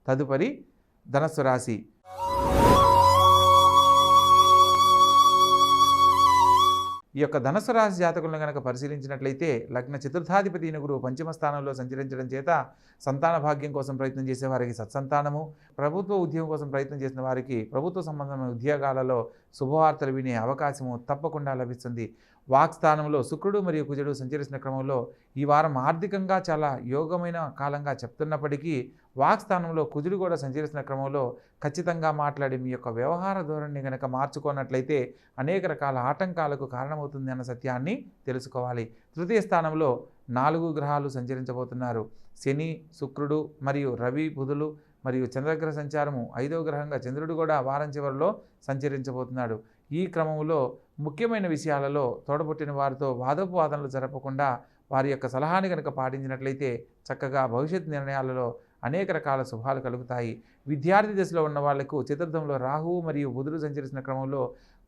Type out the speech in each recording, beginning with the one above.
తదుపరి ధనస్సు రాశి. ఈ యొక్క ధనస్సు రాశి జాతకులను కనుక పరిశీలించినట్లయితే లగ్న చతుర్థాధిపతి అయిన గురువు పంచమ స్థానంలో సంచరించడం చేత సంతాన భాగ్యం కోసం ప్రయత్నం చేసే వారికి సత్సంతానము, ప్రభుత్వ ఉద్యోగం కోసం ప్రయత్నం చేసిన వారికి ప్రభుత్వ సంబంధమైన ఉద్యోగాలలో శుభవార్తలు వినే అవకాశము తప్పకుండా లభిస్తుంది. వాక్ స్థానంలో శుక్రుడు మరియు కుజుడు సంచరిస్తున్న క్రమంలో ఈ వారం ఆర్థికంగా చాలా యోగమైన కాలంగా చెప్తున్నప్పటికీ వాక్ స్థానంలో కుజుడు కూడా సంచరిస్తున్న క్రమంలో ఖచ్చితంగా మాట్లాడి మీ యొక్క వ్యవహార ధోరణిని కనుక మార్చుకున్నట్లయితే అనేక రకాల ఆటంకాలకు కారణమవుతుంది అన్న సత్యాన్ని తెలుసుకోవాలి. తృతీయ స్థానంలో 4 గ్రహాలు సంచరించబోతున్నారు. శని, శుక్రుడు మరియు రవి, బుధులు మరియు చంద్రగ్రహ సంచారము 5వ గ్రహంగా చంద్రుడు కూడా వారం చివరిలో సంచరించబోతున్నాడు. ఈ క్రమంలో ముఖ్యమైన విషయాలలో తోడబుట్టిన వారితో వాదోపవాదనలు జరపకుండా వారి యొక్క సలహాని కనుక పాటించినట్లయితే చక్కగా భవిష్యత్ నిర్ణయాలలో అనేక రకాల శుభాలు కలుగుతాయి. విద్యార్థి దశలో ఉన్న వాళ్లకు చతుర్థంలో రాహువు మరియు బుధుడు సంచరిస్తున్న క్రమంలో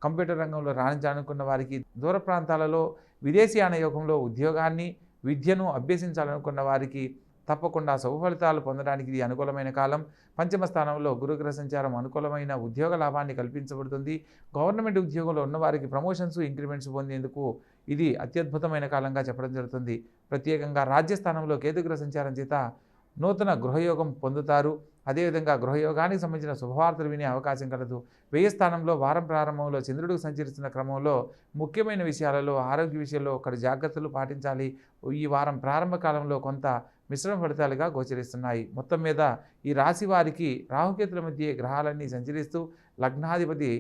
కంప్యూటర్ రంగంలో రాణించాలనుకున్న వారికి, దూర ప్రాంతాలలో విదేశీయాన యోగంలో ఉద్యోగాన్ని, విద్యను అభ్యసించాలనుకున్న వారికి తప్పకుండా శుభ ఫలితాలు పొందడానికి ఇది అనుకూలమైన కాలం. పంచమ స్థానంలో గురుగ్రహ సంచారం అనుకూలమైన ఉద్యోగ లాభాన్ని కల్పించబడుతుంది. గవర్నమెంట్ ఉద్యోగంలో ఉన్నవారికి ప్రమోషన్స్, ఇంక్రిమెంట్స్ పొందేందుకు ఇది అత్యద్భుతమైన కాలంగా చెప్పడం జరుగుతుంది. ప్రత్యేకంగా రాజ్యస్థానంలో కేతుగ్రహ సంచారం చేత నూతన గృహయోగం పొందుతారు. అదేవిధంగా గృహయోగానికి సంబంధించిన శుభవార్తలు వినే అవకాశం కలదు. వ్యయ స్థానంలో వారం ప్రారంభంలో చంద్రుడికి సంచరిస్తున్న క్రమంలో ముఖ్యమైన విషయాలలో ఆరోగ్య విషయంలో ఒకటి జాగ్రత్తలు పాటించాలి. ఈ వారం ప్రారంభ కాలంలో కొంత మిశ్రమ ఫలితాలుగా గోచరిస్తున్నాయి. మొత్తం మీద ఈ రాశి వారికి రాహుకేతుల మధ్య గ్రహాలన్నీ సంచరిస్తూ లగ్నాధిపతి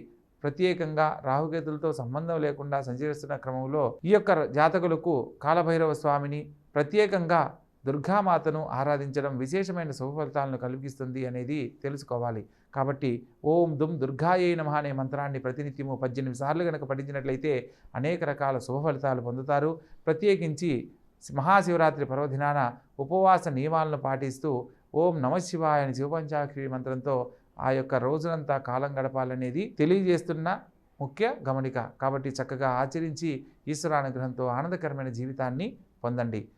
ప్రత్యేకంగా రాహుకేతులతో సంబంధం లేకుండా సంచరిస్తున్న క్రమంలో ఈ యొక్క జాతకులకు కాలభైరవ స్వామిని, ప్రత్యేకంగా దుర్గామాతను ఆరాధించడం విశేషమైన శుభ ఫలితాలను కలిగిస్తుంది అనేది తెలుసుకోవాలి. కాబట్టి ఓం దుమ్ దుర్గాయే నమః అనే మంత్రాన్ని ప్రతినిత్యము 18 సార్లు కనుక పఠించినట్లయితే అనేక రకాల శుభ ఫలితాలు పొందుతారు. ప్రత్యేకించి మహాశివరాత్రి పర్వదినాన ఉపవాస నియమాలను పాటిస్తూ ఓం నమఃశివాయ అని శివపంచాక్షరి మంత్రంతో ఆ యొక్క రోజునంతా కాలం గడపాలనేది తెలియజేస్తున్న ముఖ్య గమనిక. కాబట్టి చక్కగా ఆచరించి ఈశ్వరానుగ్రహంతో ఆనందకరమైన జీవితాన్ని పొందండి.